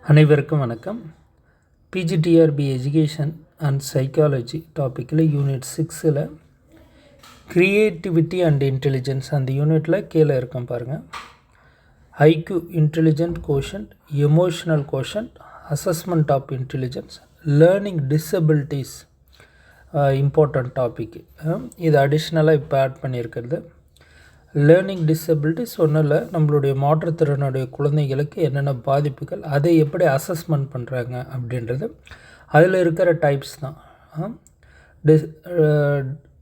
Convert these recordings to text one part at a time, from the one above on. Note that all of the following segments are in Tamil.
அனைவருக்கும் வணக்கம். PGTRB எஜுகேஷன் அண்ட் சைக்காலஜி டாப்பிக்கில் யூனிட் 6ல் க்ரியேட்டிவிட்டி அண்ட் இன்டெலிஜென்ஸ் அந்த யூனிட்டில் கீழே இருக்கும் பாருங்கள். IQ intelligent quotient, emotional quotient, assessment of intelligence, learning disabilities important topic. இது அடிஷ்னலாக இப்போ ஆட் பண்ணியிருக்கிறது. லேர்னிங் டிசபிலிட்டிஸ் ஒன்றும் இல்லை, நம்மளுடைய மாற்றுத்திறனுடைய குழந்தைகளுக்கு என்னென்ன பாதிப்புகள், அதை எப்படி அசஸ்மெண்ட் பண்ணுறாங்க அப்படின்றது. அதில் இருக்கிற டைப்ஸ் தான்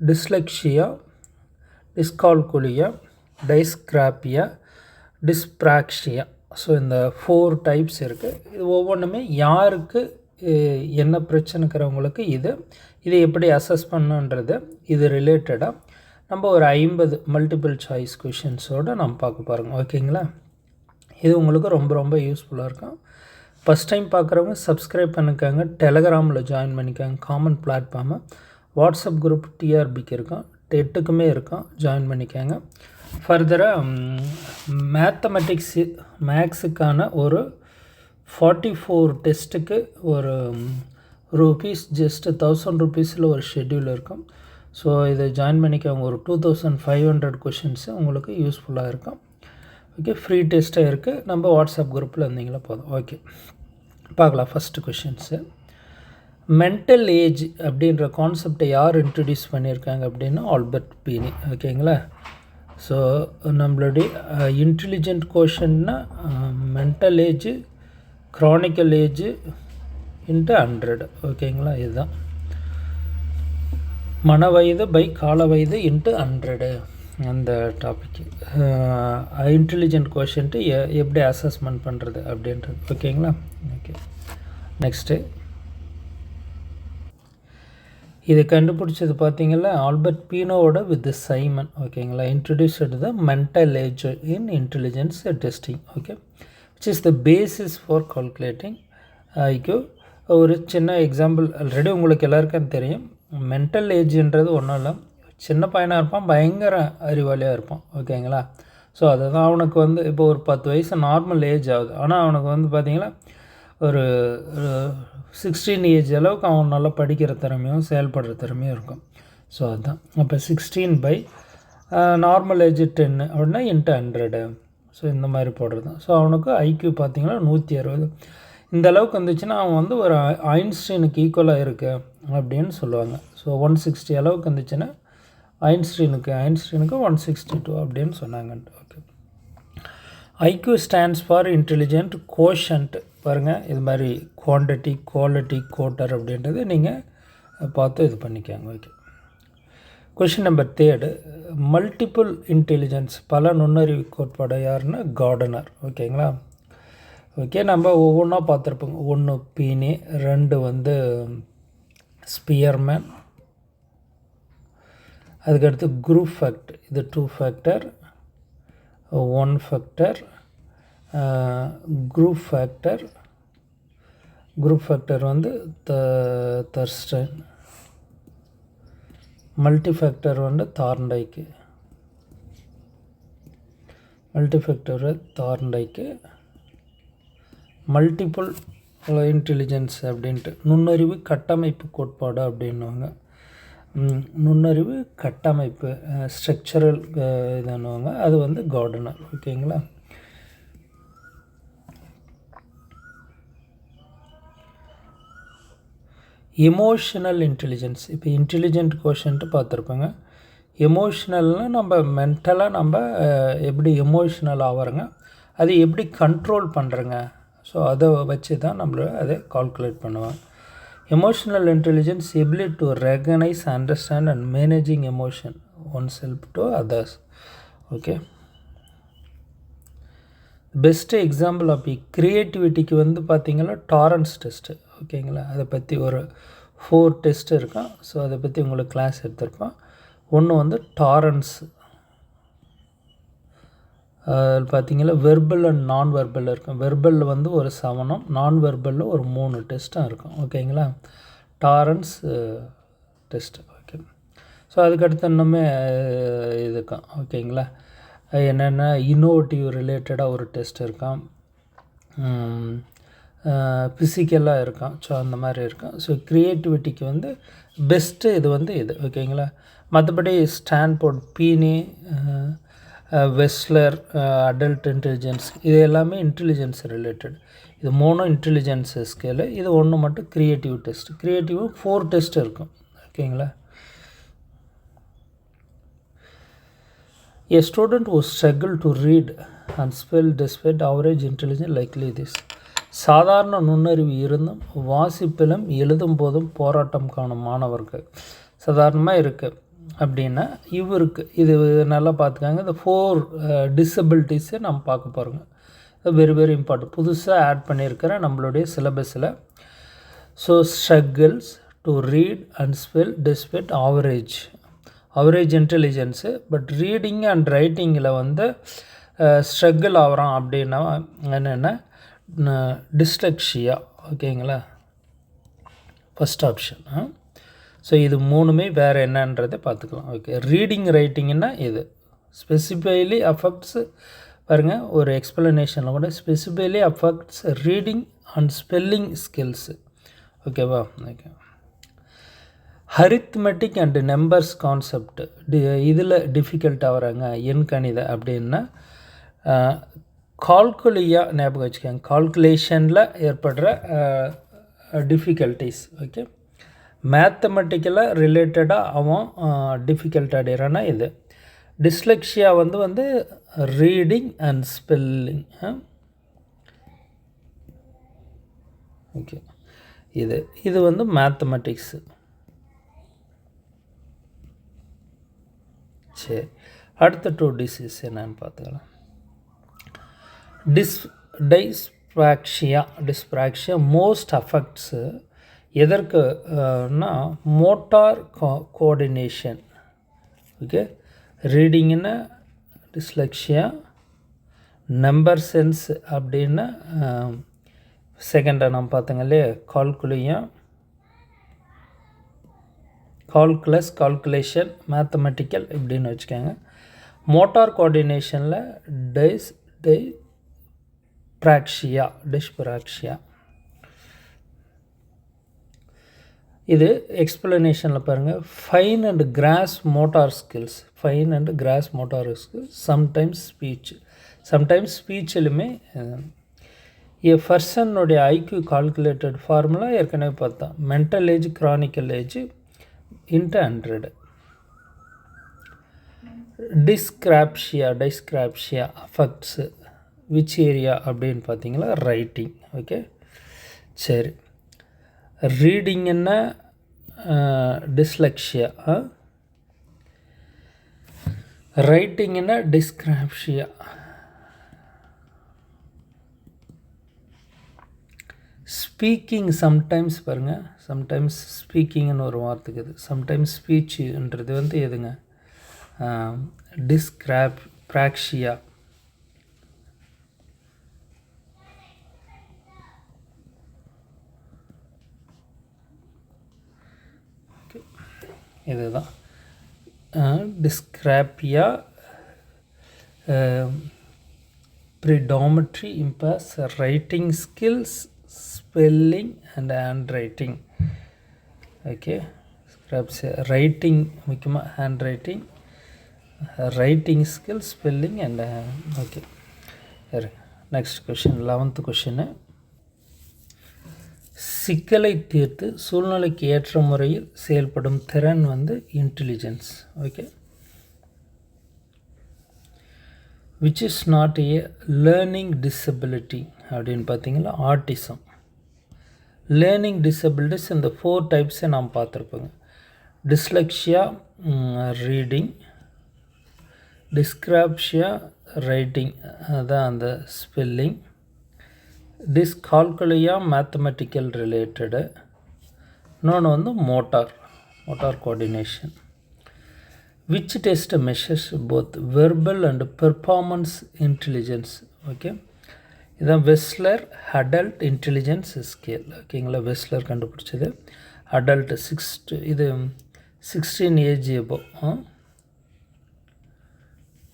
டிஸ்லெக்ஷியா, டிஸ்கால்குலியா, டைஸ்கிராப்பியா, டிஸ்ப்ராக்சியா. ஸோ இந்த 4 டைப்ஸ் இருக்குது. இது ஒவ்வொன்றுமே யாருக்கு என்ன பிரச்சனைக்கிறவங்களுக்கு இதை எப்படி அசஸ் பண்ணுன்றது இது ரிலேட்டடாக நம்ம ஒரு 50 மல்டிபிள் சாய்ஸ் கொஷின்ஸோடு நம்ம பார்க்க பாருங்கள். ஓகேங்களா? இது உங்களுக்கு ரொம்ப ரொம்ப யூஸ்ஃபுல்லாக இருக்கும். ஃபஸ்ட் டைம் பார்க்குறவங்க சப்ஸ்கிரைப் பண்ணிக்காங்க, டெலகிராமில் ஜாயின் பண்ணிக்காங்க, காமன் பிளாட்ஃபார்மு, வாட்ஸ்அப் குரூப் டிஆர்பிக்கு இருக்கும், டெட்டுக்குமே இருக்கும், ஜாயின் பண்ணிக்காங்க. ஃபர்தராக மேக்ஸுக்கான ஒரு 44 டெஸ்ட்டுக்கு ஒரு ரூபீஸ் ஜஸ்ட்டு 1000 ரூபீஸில் ஒரு ஷெட்யூல் இருக்கும். ஸோ இதை ஜாயின் பண்ணிக்கவங்க. ஒரு 2500 கொஷின்ஸு உங்களுக்கு யூஸ்ஃபுல்லாக இருக்கும். ஓகே, ஃப்ரீ டெஸ்ட்டாக இருக்குது. நம்ம வாட்ஸ்அப் குரூப்பில் இருந்தீங்களா போதும். ஓகே, பார்க்கலாம். ஃபஸ்ட்டு கொஷின்ஸு, மென்டல் ஏஜ் அப்படின்ற கான்செப்டை யார் இன்ட்ரடியூஸ் பண்ணியிருக்காங்க அப்படின்னா ஆல்பர்ட் பீனி. ஓகேங்களா? ஸோ நம்மளுடைய இன்டெலிஜென்ட் கோஷன்னா mental age, chronological age into 100. ஓகேங்களா? இதுதான் மன வயது பை கால வயது இன்ட்டு 100 அந்த டாபிக்கு. இன்டெலிஜென்ட் கோஷன்ட்டு எப்படி அசஸ்மெண்ட் பண்ணுறது அப்படின்றது. ஓகேங்களா? ஓகே, நெக்ஸ்ட்டு இதை கண்டுபிடிச்சது பார்த்தீங்கன்னா ஆல்பர்ட் பீனோவோட வித் சைமன். ஓகேங்களா? Introduced the mental age in intelligence testing. Okay, which is the basis for calculating IQ. ஒரு சின்ன எக்ஸாம்பிள் ஆல்ரெடி உங்களுக்கு எல்லாருக்கும் தெரியும். மென்டல் ஏஜ்ன்றது ஒன்றும் இல்லை, சின்ன பையனாக இருப்பான், பயங்கர அறிவாளியாக இருப்பான். ஓகேங்களா? ஸோ அதுதான் அவனுக்கு இப்போ ஒரு 10 வயசு நார்மல் ஏஜ் ஆகுது. ஆனால் அவனுக்கு பார்த்திங்கன்னா ஒரு 16 ஏஜ் அளவுக்கு அவன் நல்லா படிக்கிற திறமையும் செயல்படுற திறமையும் இருக்கும். ஸோ அதுதான். அப்போ 16 பை நார்மல் ஏஜ் 10 அப்படின்னா இன்ட்டு 100. ஸோ இந்த மாதிரி போடுறது தான். ஸோ அவனுக்கு ஐக்யூ பார்த்திங்கன்னா 160. இந்த அளவுக்கு வந்துச்சுன்னா அவன் ஒரு ஐன்ஸ்டீனுக்கு ஈக்குவலாக இருக்கு அப்படின்னு சொல்லுவாங்க. ஸோ 160 அளவுக்கு வந்துச்சுன்னா ஐன்ஸ்டீனுக்கு 162 அப்படின்னு சொன்னாங்கன்ட்டு. Okay, IQ stands for intelligent quotient. பாருங்கள், இது மாதிரி குவான்டிட்டி, குவாலிட்டி, கோட்டர் அப்படின்றது நீங்கள் பார்த்து இது பண்ணிக்காங்க. Okay, question number 3, multiple intelligence, பல நுண்ணறிவு கோட்பாடு யாருன்னா கார்டனர். ஓகேங்களா? ஓகே, நம்ம ஒவ்வொன்றா பார்த்துருப்போங்க. 1 பீனி, 2 ஸ்பியர்மேன், அதுக்கடுத்து குரூப் ஃபேக்டர், இது 2 factor, 1 factor, group factor Thurstone, multi factor தார்ண்டைக்கு, மல்டிபிள் இன்டெலிஜென்ஸ் அப்படின்ட்டு நுண்ணறிவு கட்டமைப்பு கோட்பாடு அப்படின்னுவாங்க. நுண்ணறிவு கட்டமைப்பு ஸ்ட்ரக்சரல் இதுன்னுவாங்க. அது கார்டனர். ஓகேங்களா? எமோஷனல் இன்டெலிஜென்ஸ், இப்போ இன்டெலிஜென்ட் கோஷன்ட்டு பார்த்துருப்போங்க. எமோஷ்னல்னால் நம்ம மென்டலாக நம்ம எப்படி எமோஷ்னல் ஆகிறோங்க, அது எப்படி கண்ட்ரோல் பண்ணுறங்க. ஸோ அதை வச்சு தான் அதை கால்குலேட் பண்ணுவாங்க. Emotional intelligence ability to recognise, understand and managing emotion oneself to others. Okay, best example of க்ரியேட்டிவிட்டிக்கு பார்த்திங்கன்னா டாரன்ஸ் டெஸ்ட்டு. ஓகேங்களா? அதை பற்றி ஒரு 4 டெஸ்ட் இருக்கும். ஸோ அதை பற்றி உங்களுக்கு கிளாஸ் எடுத்திருப்போம். ஒன்று டாரன்ஸ் பார்த்திங்கன்னா வெர்பல் அண்ட் நான் வெர்பல் இருக்கும். வெர்பலில் ஒரு 7, நான் வெர்பலில் ஒரு 3 டெஸ்ட்டாக இருக்கும். ஓகேங்களா? டாரன்ஸ் டெஸ்ட்டு. ஓகே, ஸோ அதுக்கடுத்து இன்னுமே இதுக்கும். ஓகேங்களா? என்னென்ன இன்னோவேட்டிவ் ரிலேட்டடாக ஒரு டெஸ்ட் இருக்கான். ஃபிசிக்கலாக இருக்கான். ஸோ அந்த மாதிரி இருக்கான். ஸோ க்ரியேட்டிவிட்டிக்கு வந்து பெஸ்ட்டு இது வந்து இது ஓகேங்களா. மற்றபடி ஸ்டான்போர்ட், பீனி, வெஸ்லர், அடல்ட் இன்டெலிஜென்ஸ் இது எல்லாமே இன்டெலிஜென்ஸ் ரிலேட்டட். இது 3 இன்டெலிஜென்ஸ் ஸ்கேலு, இது ஒன்று மட்டும் க்ரியேட்டிவ் டெஸ்ட். க்ரியேட்டிவ் 4 டெஸ்ட் இருக்கும் ஓகேங்களா. A student who struggle to read and spell despite average intelligence likely this. சாதாரண நுண்ணறிவு இருந்தும் வாசிப்பிலும் எழுதும் போதும் போராட்டம் காணும் மாணவர்கள் சாதாரணமாக இருக்குது அப்படின்னா இவருக்கு இது நல்லா பார்த்துக்காங்க. இந்த 4 டிசபிலிட்டிஸை நம்ம பார்க்க போகிறோங்க. வெரி வெரி இம்பார்ட்டன்ட், புதுசாக ஆட் பண்ணியிருக்கிறேன் நம்மளுடைய சிலபஸில். So struggles to read and spell despite average intelligence, but reading and ரைட்டிங்கில் வந்து ஸ்ட்ரகிள் ஆகிறான் அப்படின்னா என்னென்னா டிஸ்லெக்ஷியா ஓகேங்களா, ஃபஸ்ட் ஆப்ஷன். ஸோ இது 3மே வேறு என்னன்றதை பார்த்துக்கலாம். ஓகே, ரீடிங் ரைட்டிங்னா இது ஸ்பெசிஃபைலி அஃபெக்ட்ஸ் பாருங்கள், ஒரு எக்ஸ்ப்ளனேஷனில் கூட specifically affects reading and spelling skills ஓகேவா. Okay, arithmetic and numbers concept இதில் டிஃபிகல்ட் ஆகிறாங்க எண்கணித அப்படின்னா கால்குலியா ஞாபகம் வச்சுக்கோங்க. கால்குலேஷனில் ஏற்படுற டிஃபிகல்ட்டிஸ் ஓகே. மேத்தமெட்டிக்கலாக ரிலேட்டடாக அவன் டிஃபிகல்ட் அடைகிறான்னா இது. டிஸ்லெக்ஷியா வந்து ரீடிங் அண்ட் ஸ்பெல்லிங் ஓகே. இது வந்து மேத்தமெட்டிக்ஸு. சரி, அடுத்த 2 டிசீஸ் என்னன்னு பார்த்துக்கலாம். டிஸ்ப்ராக்ஷியா மோஸ்ட் அஃபெக்ட்ஸு எதற்குனா மோட்டார் கோஆர்டினேஷன் ஓகே. ரீடிங்னா டிஸ்லெக்ஷியா, நம்பர் சென்ஸ் அப்படின்னா செகண்டாக நம்ம பார்த்தோங்க இல்லையா கால்குலேஷன், மேத்தமெட்டிக்கல் இப்படின்னு வச்சுக்கோங்க. மோட்டார் கோஆர்டினேஷனில் டிஸ்ப்ராக்ஷியா. இது எக்ஸ்ப்ளனேஷனில் பாருங்கள். Fine and gross motor skills, sometimes ஸ்பீச்சிலுமே பர்சனுடைய ஐக்யூ கால்குலேட்டட் ஃபார்முலா ஏற்கனவே பார்த்தா mental age, chronological age into 100. Dysgraphia affects which area அப்படின்னு பார்த்தீங்களா ரைட்டிங் ஓகே. சரி, ரீடிங்கன்னா டிஸ்லெக்ஷியா, ரைட்டிங்கன்னா டிஸ்கிராப்ஷியா. ஸ்பீக்கிங் சம்டைம்ஸ் பாருங்கள், சம்டைம்ஸ் ஸ்பீக்கிங்னு ஒரு வார்த்தைக்கு இது, சம்டைம்ஸ் ஸ்பீச்சுன்றது வந்து எதுங்க டிஸ்கிராப்ராக்ஷியா. இதுதான் டிஸ்கிராபியா. predominantly impairs writing skills, spelling and handwriting. Okay, writing முக்கியமாக handwriting, writing skills, spelling and okay. Next question, 11th question. சிக்கலை தீர்த்து சூழ்நிலைக்கு ஏற்ற முறையில் செயல்படும் திறன் வந்து intelligence. Okay, which is not a learning disability அப்படின்னு பார்த்தீங்கன்னா ஆட்டிசம். லேர்னிங் டிசபிலிட்டிஸ் இந்த 4 டைப்ஸை நாம் பார்த்துருப்போங்க. டிஸ்லெக்ஷியா ரீடிங், டிஸ்கிராப்ஷியா ரைட்டிங் அதான் அந்த ஸ்பெல்லிங், டிஸ்கால்குலியா மேத்தமெட்டிக்கல் ரிலேட்டடு, இன்னொன்று வந்து motor coordination. Which test measures both verbal and performance intelligence? Okay, இதான் வெஸ்லர் அடல்ட் இன்டெலிஜென்ஸ் ஸ்கேல். ஓகேங்களா, வெஸ்லர் கண்டுபிடிச்சது. அடல்ட் இது 16 age above,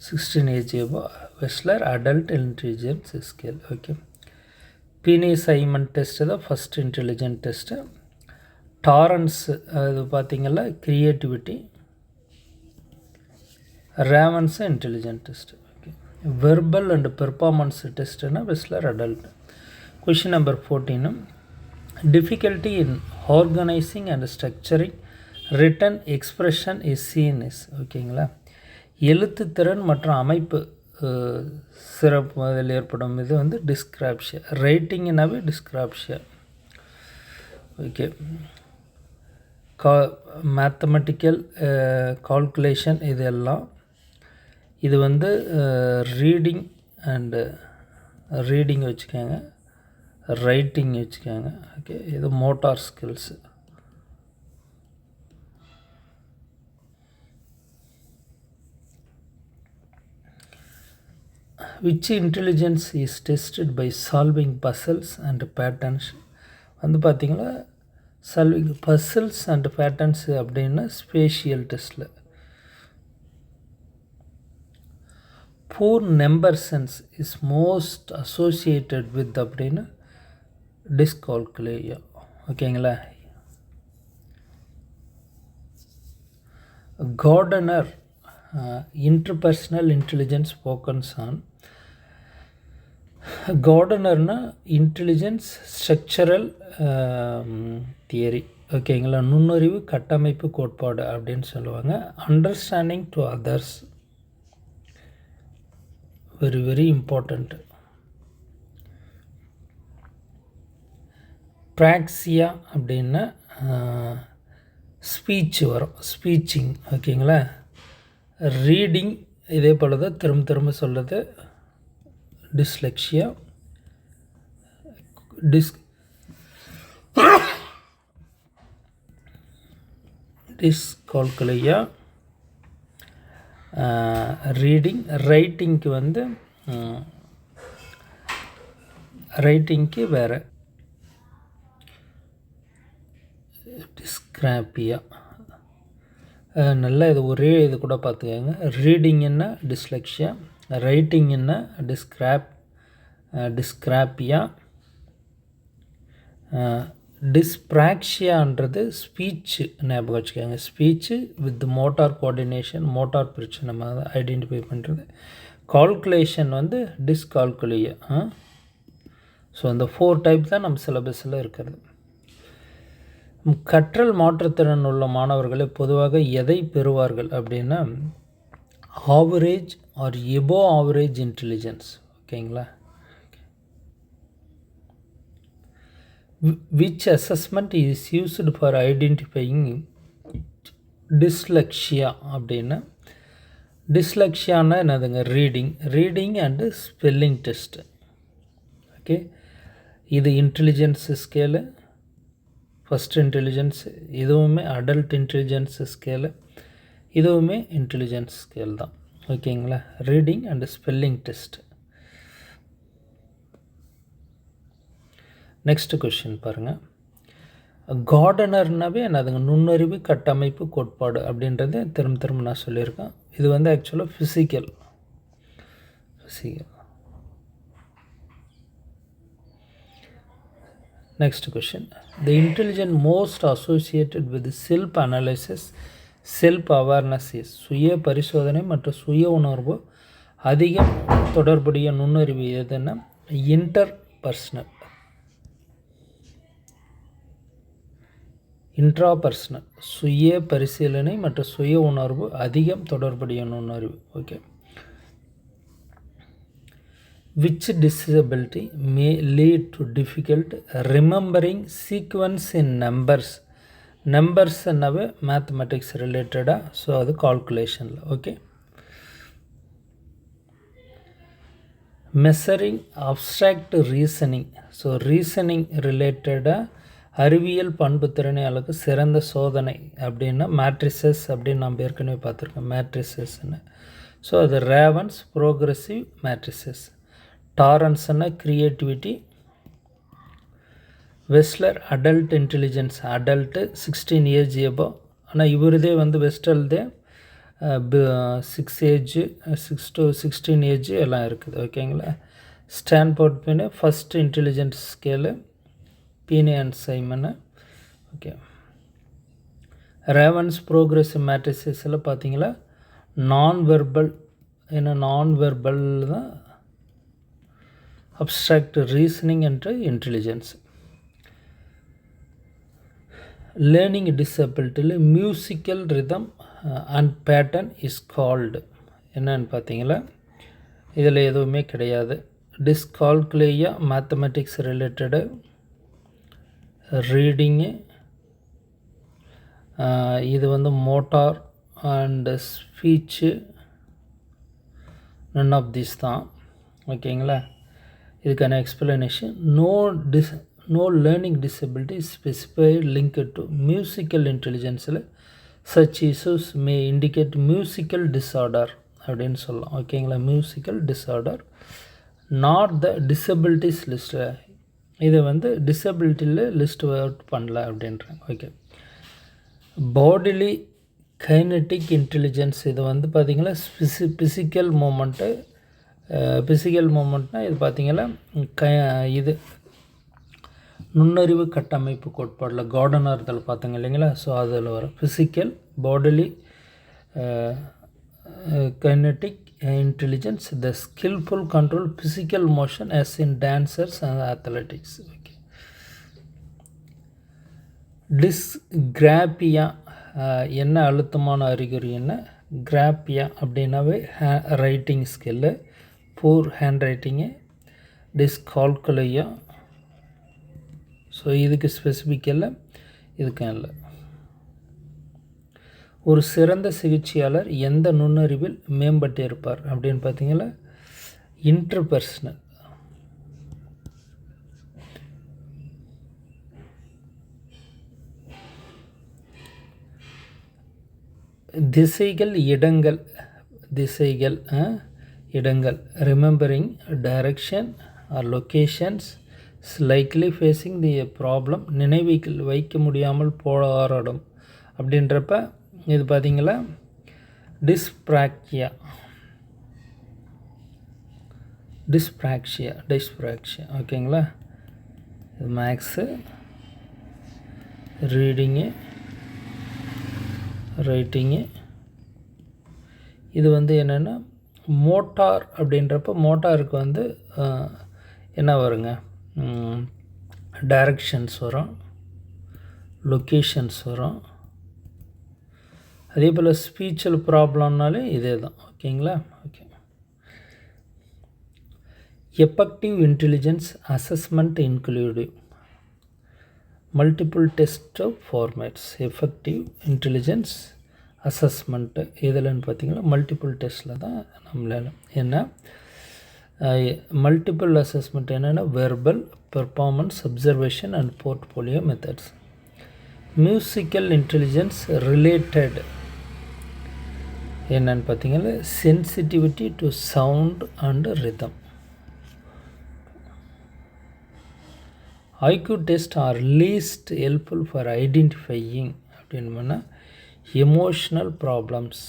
16 age above Wechsler adult intelligence scale. Okay, Pini Simon test the first intelligent test. Torrance அது பார்த்தீங்கன்னா creativity. Raman's intelligent test. Okay. Verbal and performance test na Whistler adult. Question number 14. Difficulty in organizing and structuring written expression is seen as. ஓகேங்களா, எழுத்து திறன் மற்றும் அமைப்பு சிறப்பு அதில் ஏற்படும் இது வந்து டிஸ்கிராப்ஷியா. ரைட்டிங்னாவே டிஸ்கிராப்ஷியா. ஓகே, மேத்தமெட்டிக்கல் கால்குலேஷன் இதெல்லாம் இது வந்து ரீடிங் அண்டு ரீடிங் வச்சுக்கோங்க, ரைட்டிங் வச்சுக்கோங்க. ஓகே, இது motor skills. Which intelligence is tested by solving puzzles and patterns? வந்து பார்த்தீங்கன்னா solving puzzles and patterns அப்படின்னா ஸ்பேஷியல் டெஸ்ட்டில். poor number sense is most associated with அப்படின்னா Dyscalculia. ஓகேங்களா. Gardner interpersonal intelligence focus on. Gardnerனா இன்டெலிஜென்ஸ் ஸ்ட்ரக்சரல் தியரி. ஓகேங்களா, நுண்ணறிவு கட்டமைப்பு கோட்பாடு அப்படின்னு சொல்லுவாங்க. Understanding to others, very very important. Praxia அப்படின்னா ஸ்பீச் வரும், ஸ்பீச்சிங். ஓகேங்களா, ரீடிங் இதே போல் தான் திரும்ப சொல்லுது. Dyslexia, Dyscalculia, reading. ரைட்டிங்க்கு வந்து ரைட்டிங்க்கு வேறு Dysgraphia. நல்லா இது ஒரே இது கூட பார்த்துக்கோங்க. ரீடிங்கன்னா டிஸ்லெக்ஷியா, ரைட்டிங்கன்னா டிஸ்கிராப்பியா. டிஸ்ப்ராக்ஷியான்றது ஸ்பீச்சு ஞாபகம் வச்சுக்கோங்க. Speech with motor coordination, motor பிரச்சனை நம்ம ஐடென்டிஃபை பண்ணுறது. கால்குலேஷன் வந்து டிஸ்கால்குலியா. ஸோ அந்த 4 டைப் தான் நம்ம சிலபஸில் இருக்கிறது. கற்றல் மாற்றுத்திறன் உள்ள மாணவர்களை பொதுவாக எதை பெறுவார்கள் அப்படின்னா ஆவரேஜ் ஆர் எபோ ஆவரேஜ் இன்டெலிஜென்ஸ். ஓகேங்களா. Which assessment is used for identifying dyslexia அப்படின்னா டிஸ்லெக்ஷியானா என்னதுங்க, reading and spelling test. Okay, இது இன்டெலிஜென்ஸ் ஸ்கேலு, ஃபஸ்ட் இன்டெலிஜென்ஸ். இதுவுமே அடல்ட் இன்டெலிஜென்ஸ் ஸ்கேலு, இதுவுமே இன்டெலிஜென்ஸ் ஸ்கேல் தான். ஓகேங்களா, reading and spelling test. Next question பாருங்கள். கார்டனர்னாவே என்னதுங்க, நுண்ணறிவு கட்டமைப்பு கோட்பாடு அப்படின்றத திரும்ப நான் சொல்லியிருக்கேன். இது வந்து ஆக்சுவலாக physical. Next question. The intelligence most associated with self-analysis, self-awareness is. சுய பரிசோதனை மற்றும் சுய உணர்வு அதிகம் தொடர்புடைய நுண்ணறிவு எதுன்னா இன்ட்ராபர்சனல். சுய பரிசீலனை மற்றும் சுய உணர்வு அதிகம் தொடர்புடைய நுண்ணறிவு. Okay. Which disability may lead to difficult remembering sequence in numbers? Numbers என்னவே mathematics related. ஸோ அது கால்குலேஷனில். Okay. Measuring abstract reasoning. So reasoning ரிலேட்டடாக அறிவியல் பண்பு திறனையாளுக்கு சிறந்த சோதனை அப்படின்னா மேட்ரிசஸ் அப்படின்னு நம்ம ஏற்கனவே பார்த்துருக்கோம், மேட்ரிசஸ்ன்னு. ஸோ அது ரேவன்ஸ் ப்ரோக்ரெசிவ் மேட்ரிசஸ். டாரன்ஸ்னா creativity. Wechsler adult intelligence, adult 16 age above. ஆனால் இவருதே வந்து வெஸ்டல்தே 6 to 16 ஏஜ் எல்லாம் இருக்குது. ஓகேங்களா. Stanford Binet first intelligence scale Binet and Simon. Okay, Raven's progressive மேட்ரிசஸில் பார்த்தீங்களா நான் வெர்பல், ஏன்னா நான் வெர்பல் தான் அப்ஸ்ட்ராக்ட் ரீசனிங் என்ற இன்டெலிஜென்ஸ். லேர்னிங் டிசபிலிட்டியில் musical rhythm and pattern is called என்னன்னு பார்த்தீங்களா, இதில் எதுவுமே கிடையாது. டிஸ்கால்குலியா மேத்தமெட்டிக்ஸ் ரிலேட்டடு, ரீடிங்கு, இது வந்து motor and speech, none of this தான். ஓகேங்களா, இதுக்கான explanation. No learning disability specified link to musical இன்டெலிஜென்ஸில் such issues may indicate musical disorder அப்படின்னு சொல்லலாம். ஓகேங்களா, musical disorder not the disabilities list, இதை வந்து டிசபிலிட்டியில் லிஸ்ட் அவுட் பண்ணல அப்படின்றாங்க. ஓகே, பாடிலி கைனட்டிக் இன்டெலிஜென்ஸ், இது வந்து பார்த்திங்கன்னா ஃபிசிக்கல் மூமெண்ட்னால் இது பார்த்திங்கன்னா இது நுண்ணறிவு கட்டமைப்பு கோட்பாடில் கார்டனர் இதில் பார்த்திங்க இல்லைங்களா, ஸோ அதில் வர physical bodily kinetic intelligence, the skillful control physical motion as in dancers and athletics. Okay. Dysgraphia என்ன அழுத்தமான அறிகுறி என்ன, கிராப்பியா அப்படின்னாவே ரைட்டிங் ஸ்கில்லு, பூர் ஹேண்ட் ரைட்டிங்கு, டிஸ்கால்குலியா. ஸோ இதுக்கு ஸ்பெசிஃபிக் இல்லை, இதுக்கும் இல்லை. ஒரு சிறந்த சிகிச்சையாளர் எந்த நுண்ணறிவில் மேம்பட்டு இருப்பார் அப்படின்னு பார்த்தீங்கன்னா இன்டர்பர்சனல். இடங்கள் remembering direction or locations likely facing the problem, நினைவில் வைக்க முடியாமல் போராடும் அப்படின்றப்ப இது பார்த்தீங்களா டிஸ்ப்ராக்சியா. ஓகேங்களா, இது மேக்ஸு, ரீடிங்கு, ரைட்டிங்கு. இது வந்து என்னென்னா மோட்டார் அப்படின்றப்ப மோட்டாருக்கு வந்து என்ன வருங்க, டைரக்ஷன்ஸ் வரும், லொக்கேஷன்ஸ் வரும். அதே போல் ஸ்பீச்சில் ப்ராப்ளம்னாலே இதே தான். ஓகேங்களா, ஓகே. Effective intelligence assessment inclusive multiple test formats. Effective intelligence assessment எதுலன்னு பார்த்தீங்கன்னா மல்டிபிள் டெஸ்ட்டில் தான் நம்மளால். ஏன்னா மல்டிபிள் அசஸ்மெண்ட் என்னென்னா verbal, performance, observation and portfolio methods. Musical intelligence related என்னன்னு பார்த்தீங்கன்னா sensitivity to sound and rhythm. IQ test are least helpful for identifying அப்படின்னு எமோஷ்னல் ப்ராப்ளம்ஸ்.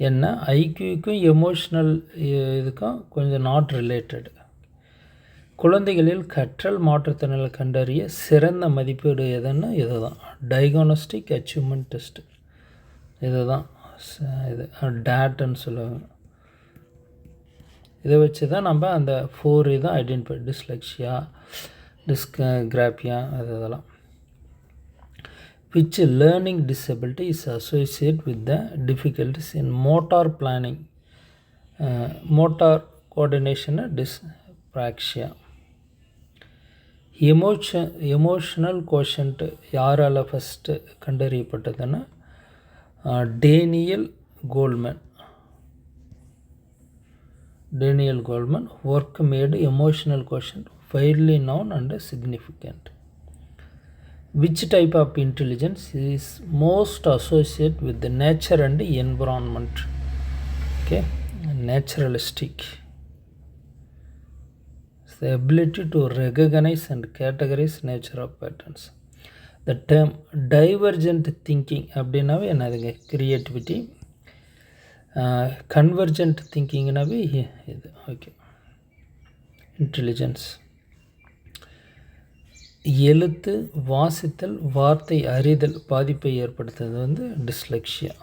என்ன ஐக்யூக்கும் எமோஷ்னல் இதுக்கும் கொஞ்சம் நாட் ரிலேட்டட். குழந்தைகளில் கற்றல் மாற்றத்தினரை கண்டறிய சிறந்த மதிப்பீடு எதுன்னா இது தான், டயக்னாஸ்டிக் அச்சீவ்மெண்ட் டெஸ்ட்டு. இது தான் இது டேட்டுன்னு சொல்லுவாங்க. இதை வச்சு தான் நம்ம அந்த 4 இதான் ஐடென்டிஃபை, டிஸ்லெக்ஷியா, டிஸ்கிராஃபியா, அதெல்லாம். Which learning disability is associated with the difficulties in motor planning, motor coordination, dyspraxia. Emotional quotient யாரால் ஃபஸ்ட்டு கண்டறியப்பட்டதுன்னா Daniel Goleman. Work made emotional quotient widely known and significant. Which type of intelligence is most associated with the nature and environment? Okay, naturalistic. It's the ability to recognize and categorize nature of patterns. The term divergent thinking அப்படின்னாவே என்னதுங்க, creativity, கன்வர்ஜென்ட் திங்கிங்னாவே இது. Okay, intelligence. எழுத்து, வாசித்தல், வார்த்தை அறிதல் பாதிப்பை ஏற்படுத்துறது வந்து டிஸ்லெக்ஷியா.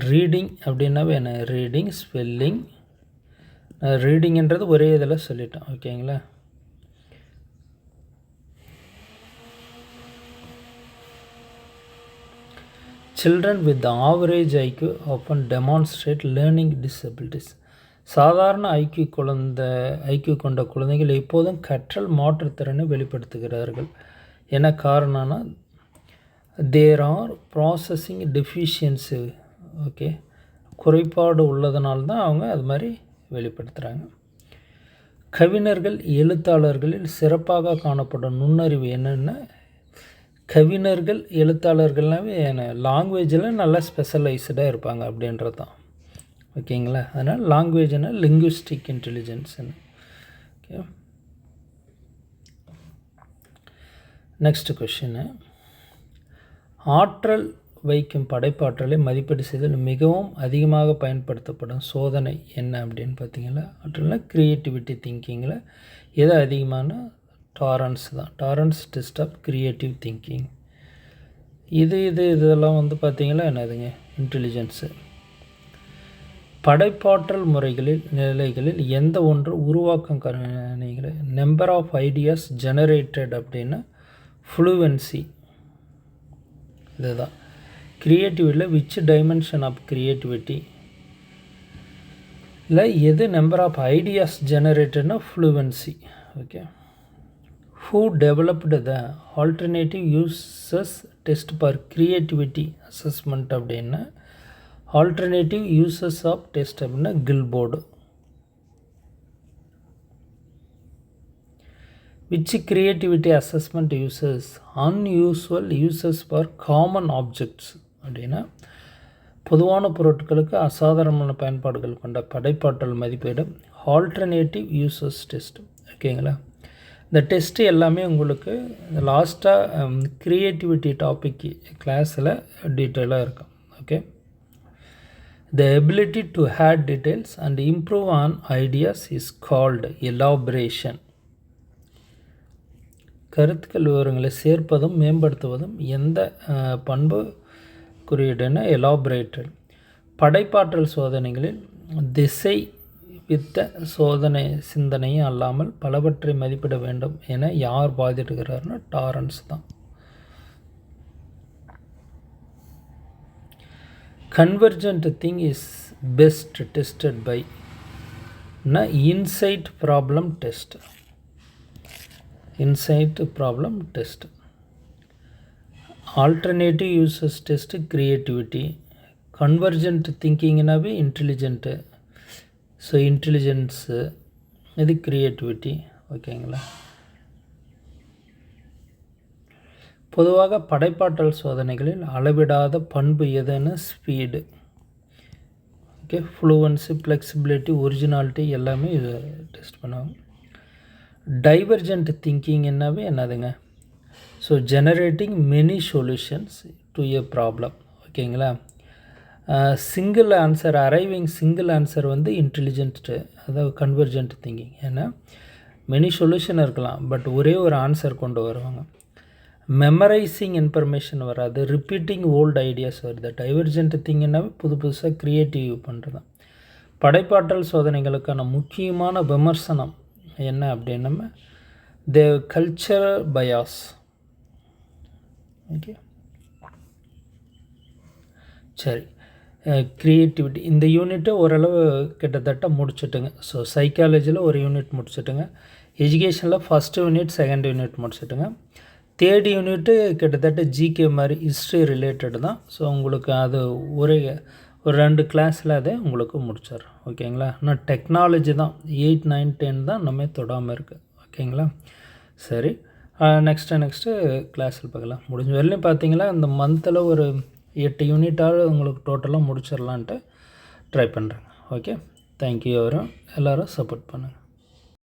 ரீடிங் அப்படின்னாவே என்ன? Reading, spelling. ரீடிங்கிறது ஒரே இதில் சொல்லிட்டேன். ஓகேங்களா? Children with average IQ often demonstrate learning disabilities. சாதாரண ஐக்கியூ கொண்ட குழந்தைகள் எப்போதும் கற்றல் மாற்றுத்திறனை வெளிப்படுத்துகிறார்கள். என்ன காரணம்னா there are processing deficiency. Okay, குறைபாடு உள்ளதுனால்தான் அவங்க அது மாதிரி வெளிப்படுத்துகிறாங்க. கவிஞர்கள், எழுத்தாளர்களில் சிறப்பாக காணப்படும் நுண்ணறிவு என்னென்னா, கவிஞர்கள், எழுத்தாளர்கள்னாவே லாங்குவேஜில் நல்லா ஸ்பெஷலைஸ்டாக இருப்பாங்க அப்படின்றது தான். ஓகேங்களா? அதனால் லாங்குவேஜ்னால் லிங்குவிஸ்டிக் இன்டெலிஜென்ஸ்னு. ஓகே, நெக்ஸ்ட் கொஷின்னு. ஆற்றல் வைக்கும் படைப்பாற்றலை மதிப்பீடு செய்தல் மிகவும் அதிகமாக பயன்படுத்தப்படும் சோதனை என்ன அப்படின்னு பார்த்தீங்கன்னா, ஆற்றல்னால் க்ரியேட்டிவிட்டி திங்கிங்கில் எது அதிகமான டாரன்ஸ் தான். டாரன்ஸ் டெஸ்ட் ஆஃப் க்ரியேட்டிவ் திங்கிங். இதெல்லாம் வந்து பார்த்திங்கன்னா என்னதுங்க? இன்டெலிஜென்ஸு. படைப்பாற்றல் நிலைகளில் எந்த ஒன்று உருவாக்கம் நம்பர் ஆஃப் ஐடியாஸ் ஜெனரேட்டட் அப்படின்னா ஃப்ளூவன்சி இதுதான். க்ரியேட்டிவிட்டியில் விச் டைமென்ஷன் ஆஃப் க்ரியேட்டிவிட்டி இல்லை எது நம்பர் ஆஃப் ஐடியாஸ் ஜெனரேட்டட்னா fluency. Okay, who developed the alternative uses test for creativity assessment அப்படின்னா alternative uses of test அப்படின்னா Guilford. which creativity assessment uses unusual uses for common objects அப்படின்னா பொதுவான பொருட்களுக்கு அசாதாரணமான பயன்பாடுகள் கொண்ட படைப்பாற்றல் மதிப்பீடு ஆல்டர்னேட்டிவ் யூசஸ் டெஸ்ட். ஓகேங்களா? இந்த டெஸ்ட்டு எல்லாமே உங்களுக்கு லாஸ்ட்டாக க்ரியேட்டிவிட்டி டாபிக் கிளாஸில் டீட்டெயிலாக இருக்கும். Okay, the ability to add details and improve on ideas is called elaboration. கருத்துக்கள் விவரங்களை சேர்ப்பதும் மேம்படுத்துவதும் எந்த பண்பு குறியீடுன்னா எலாபரேட்டட். படைப்பாற்றல் சோதனைகளில் திசை வித்த சோதனை சிந்தனையும் அல்லாமல் பலவற்றை மதிப்பிட வேண்டும் என யார் பாதிடுகிறார்னா டாரன்ஸ் தான். Convergent think is best tested by insight problem test. Insight problem test. Alternative uses test creativity. Convergent திங்கிங்னாவே இன்டெலிஜென்ட்டு. ஸோ இன்டெலிஜென்ஸு இது க்ரியேட்டிவிட்டி. ஓகேங்களா? பொதுவாக படைப்பாற்றல் சோதனைகளில் அளவிடாத பண்பு எதுன்னு speed. Okay, fluency, flexibility, originality எல்லாமே இது டெஸ்ட் பண்ணுவாங்க. டைவர்ஜென்ட் திங்கிங் என்னதுங்க? So generating many solutions to a problem. ஓகேங்களா? Single answer, arriving single answer வந்து இன்டெலிஜென்ட்டு, அதாவது கன்வர்ஜென்ட் திங்கிங். ஏன்னா மெனி சொல்யூஷன் இருக்கலாம், பட் ஒரே ஒரு ஆன்சர் கொண்டு வருவாங்க. மெமரைசிங் இன்ஃபர்மேஷன் வராது, ரிப்பீட்டிங் ஓல்டு ஐடியாஸ் வருது. டைவர்ஜென்ட் திங்கிங்னாவே புதுசாக க்ரியேட்டிவ் பண்ணுறது தான். படைப்பாற்றல் சோதனைகளுக்கான முக்கியமான விமர்சனம் என்ன அப்படின்னா த கல்ச்சரல் பயாஸ். ஓகே, சரி. க்ரியேட்டிவிட்டி இந்த யூனிட்டு ஓரளவு கிட்டத்தட்ட முடிச்சுட்டுங்க. ஸோ சைக்காலஜியில் ஒரு யூனிட் முடிச்சுட்டுங்க. எஜுகேஷனில் ஃபஸ்ட்டு யூனிட், செகண்ட் யூனிட் முடிச்சுட்டுங்க. தேர்ட் யூனிட்டு கிட்டத்தட்ட ஜிகே மாதிரி ஹிஸ்ட்ரி ரிலேட்டட் தான். ஸோ உங்களுக்கு அது ஒரு 2 கிளாஸில் அதை உங்களுக்கு முடிச்சிடுறோம். ஓகேங்களா? ஆனால் டெக்னாலஜி தான் 8, 9, 10 தான் நம்ம தொடாமல் இருக்குது. ஓகேங்களா? சரி, நெக்ஸ்ட்டு கிளாஸில் பார்க்கலாம். முடிஞ்ச வரையிலையும் பார்த்தீங்களா இந்த மந்தில் ஒரு 8 யூனிட்டாவது உங்களுக்கு டோட்டலாக முடிச்சிடலான்ட்டு ட்ரை பண்ணுறேங்க. Okay, thank you. எல்லோரும் சப்போர்ட் பண்ணுங்கள்.